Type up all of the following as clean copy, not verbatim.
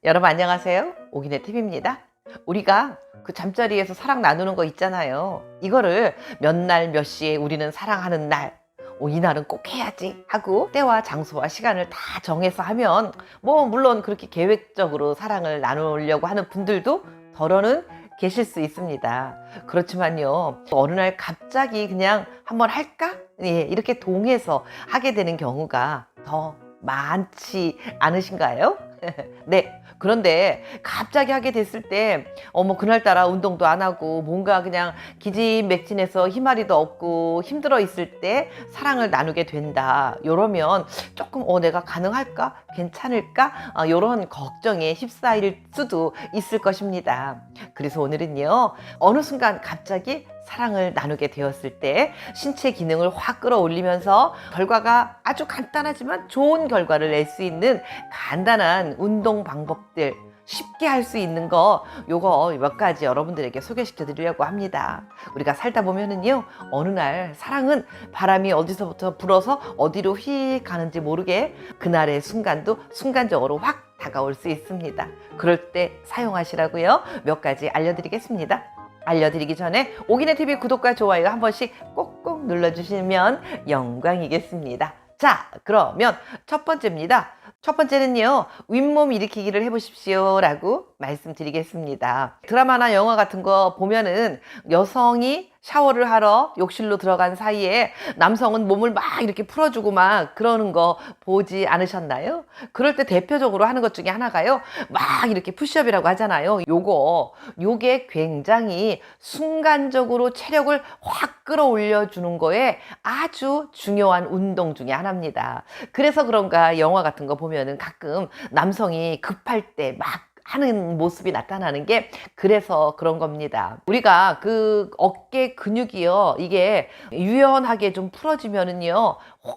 여러분 안녕하세요. 오기네 TV입니다. 우리가 그 잠자리에서 사랑 나누는 거 있잖아요. 이거를 몇 날 몇 시에 우리는 사랑하는 날, 이날은 꼭 해야지 하고 때와 장소와 시간을 다 정해서 하면 물론 그렇게 계획적으로 사랑을 나누려고 하는 분들도 덜어는 계실 수 있습니다. 그렇지만요, 어느 날 갑자기 그냥 한번 할까? 예, 이렇게 동해서 하게 되는 경우가 더 많지 않으신가요? 네. 그런데 갑자기 하게 됐을 때, 그날따라 운동도 안 하고, 뭔가 그냥 기진맥진해서 힘마리도 없고, 힘들어 있을 때 사랑을 나누게 된다. 요러면 조금, 내가 가능할까? 괜찮을까? 요런 걱정에 휩싸일 수도 있을 것입니다. 그래서 오늘은요, 어느 순간 갑자기 사랑을 나누게 되었을 때 신체 기능을 확 끌어올리면서 결과가 아주 간단하지만 좋은 결과를 낼 수 있는 간단한 운동 방법들, 쉽게 할 수 있는 거 요거 몇 가지 여러분들에게 소개시켜 드리려고 합니다. 우리가 살다 보면은요, 어느 날 사랑은 바람이 어디서부터 불어서 어디로 휙 가는지 모르게 그날의 순간도 순간적으로 확 다가올 수 있습니다. 그럴 때 사용하시라고요, 몇 가지 알려드리겠습니다. 알려드리기 전에 오기네 TV 구독과 좋아요 한 번씩 꼭꼭 눌러주시면 영광이겠습니다. 자, 그러면 첫 번째입니다. 첫 번째는요, 윗몸 일으키기를 해보십시오 라고 말씀드리겠습니다. 드라마나 영화 같은 거 보면은 여성이 샤워를 하러 욕실로 들어간 사이에 남성은 몸을 막 이렇게 풀어주고 막 그러는 거 보지 않으셨나요? 그럴 때 대표적으로 하는 것 중에 하나가요, 막 이렇게 푸시업이라고 하잖아요. 요게 굉장히 순간적으로 체력을 확 끌어올려 주는 거에 아주 중요한 운동 중에 하나입니다. 그래서 그런가 영화 같은 거 보면은 가끔 남성이 급할 때 막 하는 모습이 나타나는 게 그래서 그런 겁니다. 우리가 그 어깨 근육이요, 이게 유연하게 좀 풀어지면은요,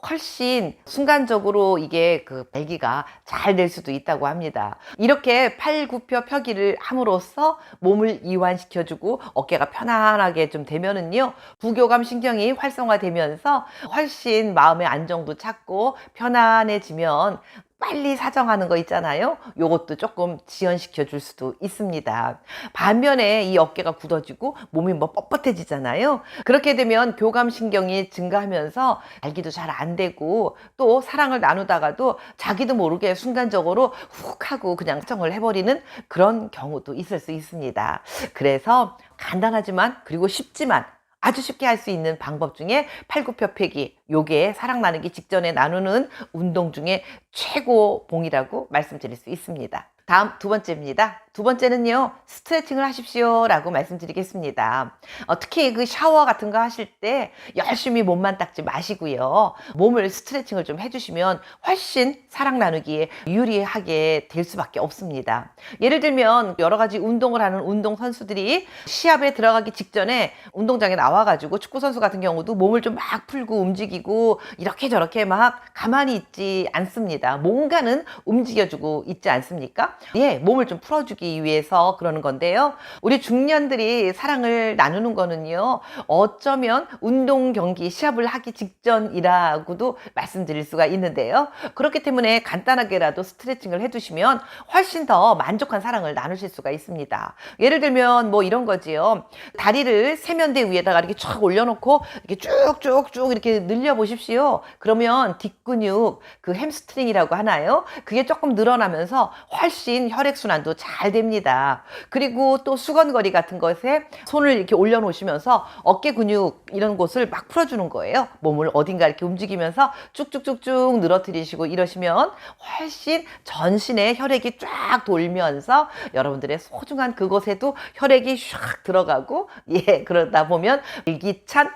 훨씬 순간적으로 이게 그 발기가 잘 될 수도 있다고 합니다. 이렇게 팔굽혀 펴기를 함으로써 몸을 이완시켜주고 어깨가 편안하게 좀 되면은요, 부교감 신경이 활성화되면서 훨씬 마음의 안정도 찾고 편안해지면 빨리 사정하는 거 있잖아요. 요것도 조금 지연시켜 줄 수도 있습니다. 반면에 이 어깨가 굳어지고 몸이 뻣뻣해지잖아요. 그렇게 되면 교감신경이 증가하면서 알기도 잘 안 되고, 또 사랑을 나누다가도 자기도 모르게 순간적으로 훅 하고 그냥 사정을 해버리는 그런 경우도 있을 수 있습니다. 그래서 간단하지만, 그리고 쉽지만 아주 쉽게 할 수 있는 방법 중에 팔굽혀펴기, 요게 사랑 나누기 직전에 나누는 운동 중에 최고봉이라고 말씀드릴 수 있습니다. 다음 두 번째입니다. 두 번째는요, 스트레칭을 하십시오 라고 말씀드리겠습니다. 특히 그 샤워 같은 거 하실 때 열심히 몸만 닦지 마시고요, 몸을 스트레칭을 좀 해주시면 훨씬 사랑 나누기에 유리하게 될 수밖에 없습니다. 예를 들면 여러 가지 운동을 하는 운동 선수들이 시합에 들어가기 직전에 운동장에 나와가지고, 축구 선수 같은 경우도 몸을 좀 막 풀고 움직이고 이렇게 저렇게 막 가만히 있지 않습니다. 뭔가는 움직여주고 있지 않습니까? 예, 몸을 좀 풀어주기 위해서 그러는 건데요. 우리 중년들이 사랑을 나누는 거는요, 어쩌면 운동 경기 시합을 하기 직전이라고도 말씀드릴 수가 있는데요. 그렇기 때문에 간단하게라도 스트레칭을 해두시면 훨씬 더 만족한 사랑을 나누실 수가 있습니다. 예를 들면 이런 거지요. 다리를 세면대 위에다가 이렇게 쫙 올려놓고 이렇게 쭉쭉쭉 이렇게 늘려보십시오. 그러면 뒷근육, 그 햄스트링이라고 하나요? 그게 조금 늘어나면서 훨씬 혈액순환도 잘 됩니다. 그리고 또 수건거리 같은 것에 손을 이렇게 올려놓으시면서 어깨 근육 이런 곳을 막 풀어주는 거예요. 몸을 어딘가 이렇게 움직이면서 쭉쭉쭉쭉 늘어뜨리시고 이러시면 훨씬 전신에 혈액이 쫙 돌면서 여러분들의 소중한 그곳에도 혈액이 샥 들어가고, 예, 그러다 보면 일기찬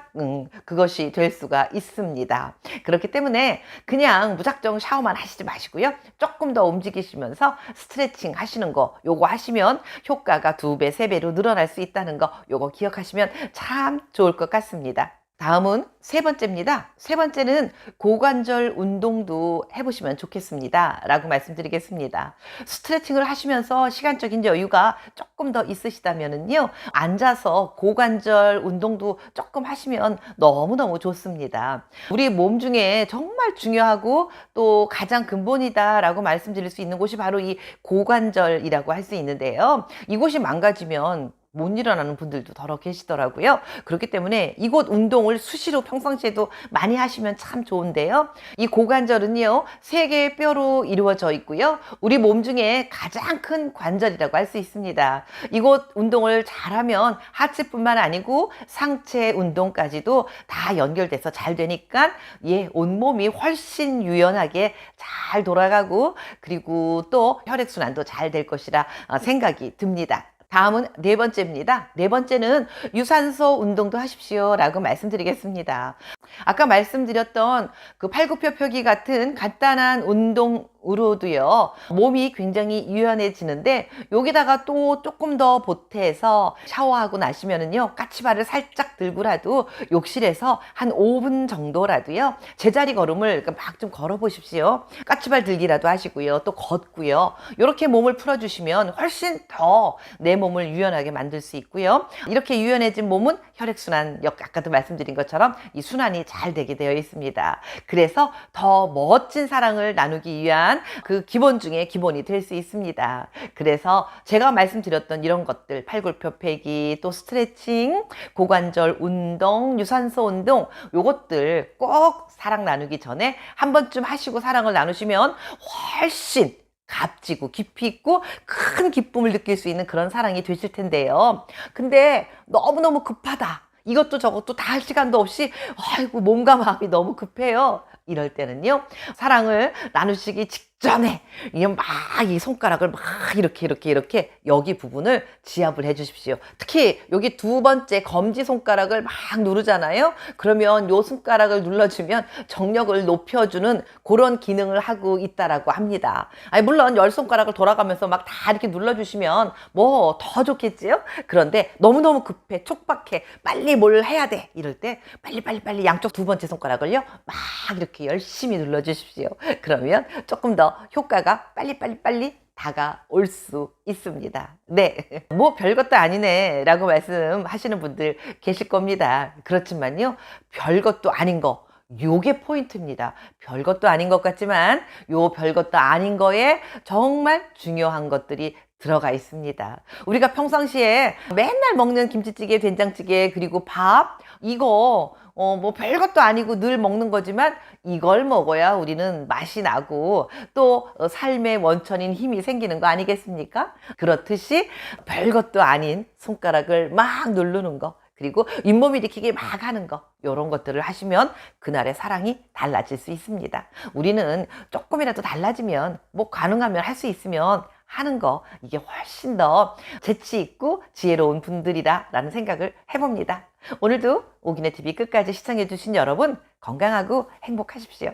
그것이 될 수가 있습니다. 그렇기 때문에 그냥 무작정 샤워만 하시지 마시고요, 조금 더 움직이시면서 스트레칭 하시는 거, 요거 하시면 효과가 2배, 3배로 늘어날 수 있다는 거, 요거 기억하시면 참 좋을 것 같습니다. 다음은 세 번째입니다. 세 번째는 고관절 운동도 해보시면 좋겠습니다. 라고 말씀드리겠습니다. 스트레칭을 하시면서 시간적인 여유가 조금 더 있으시다면요. 앉아서 고관절 운동도 조금 하시면 너무너무 좋습니다. 우리 몸 중에 정말 중요하고 또 가장 근본이다 라고 말씀드릴 수 있는 곳이 바로 이 고관절이라고 할 수 있는데요. 이곳이 망가지면 못 일어나는 분들도 더러 계시더라고요. 그렇기 때문에 이곳 운동을 수시로 평상시에도 많이 하시면 참 좋은데요. 이 고관절은요, 세 개의 뼈로 이루어져 있고요. 우리 몸 중에 가장 큰 관절이라고 할 수 있습니다. 이곳 운동을 잘하면 하체뿐만 아니고 상체 운동까지도 다 연결돼서 잘 되니까 온몸이 훨씬 유연하게 잘 돌아가고 그리고 또 혈액순환도 잘 될 것이라 생각이 듭니다. 다음은 네 번째입니다. 네 번째는 유산소 운동도 하십시오 라고 말씀드리겠습니다. 아까 말씀드렸던 그 팔굽혀펴기 같은 간단한 운동으로도요, 몸이 굉장히 유연해지는데 여기다가 또 조금 더 보태서 샤워하고 나시면은요, 까치발을 살짝 들고라도 욕실에서 한 5분 정도라도요, 제자리 걸음을 막 좀 걸어 보십시오. 까치발 들기라도 하시고요, 또 걷고요. 이렇게 몸을 풀어주시면 훨씬 더 내 몸을 유연하게 만들 수 있고요. 이렇게 유연해진 몸은 혈액순환, 아까도 말씀드린 것처럼 이 순환이 잘 되게 되어 있습니다. 그래서 더 멋진 사랑을 나누기 위한 그 기본 중에 기본이 될 수 있습니다. 그래서 제가 말씀드렸던 이런 것들, 팔굽혀펴기, 또 스트레칭, 고관절 운동, 유산소 운동, 요것들 꼭 사랑 나누기 전에 한 번쯤 하시고 사랑을 나누시면 훨씬 값지고 깊이 있고 큰 기쁨을 느낄 수 있는 그런 사랑이 되실 텐데요. 근데 너무너무 급하다. 이것도 저것도 다 할 시간도 없이 아이고 몸과 마음이 너무 급해요. 이럴 때는요, 사랑을 나누시기 직전에 이 손가락을 막 이렇게 여기 부분을 지압을 해 주십시오. 특히 여기 두 번째 검지 손가락을 막 누르잖아요. 그러면 요 손가락을 눌러주면 정력을 높여주는 그런 기능을 하고 있다라고 합니다. 아니, 물론 열 손가락을 돌아가면서 막 다 이렇게 눌러주시면 뭐 더 좋겠지요. 그런데 너무너무 급해, 촉박해, 빨리 뭘 해야 돼 이럴 때 빨리 양쪽 두 번째 손가락을요 막 이렇게 열심히 눌러주십시오. 그러면 조금 더 효과가 빨리 다가올 수 있습니다. 네. 뭐 별것도 아니네 라고 말씀하시는 분들 계실 겁니다. 그렇지만요, 별것도 아닌 거, 요게 포인트입니다. 별것도 아닌 것 같지만 요 별것도 아닌 거에 정말 중요한 것들이 들어가 있습니다. 우리가 평상시에 맨날 먹는 김치찌개, 된장찌개, 그리고 밥, 이거 뭐 별것도 아니고 늘 먹는 거지만 이걸 먹어야 우리는 맛이 나고 또 삶의 원천인 힘이 생기는 거 아니겠습니까? 그렇듯이 별것도 아닌 손가락을 막 누르는 거, 그리고 잇몸 일으키기 막 하는 거, 이런 것들을 하시면 그날의 사랑이 달라질 수 있습니다. 우리는 조금이라도 달라지면, 뭐 가능하면 할 수 있으면 하는 거, 이게 훨씬 더 재치 있고 지혜로운 분들이라는 생각을 해봅니다. 오늘도 오기네 TV 끝까지 시청해 주신 여러분, 건강하고 행복하십시오.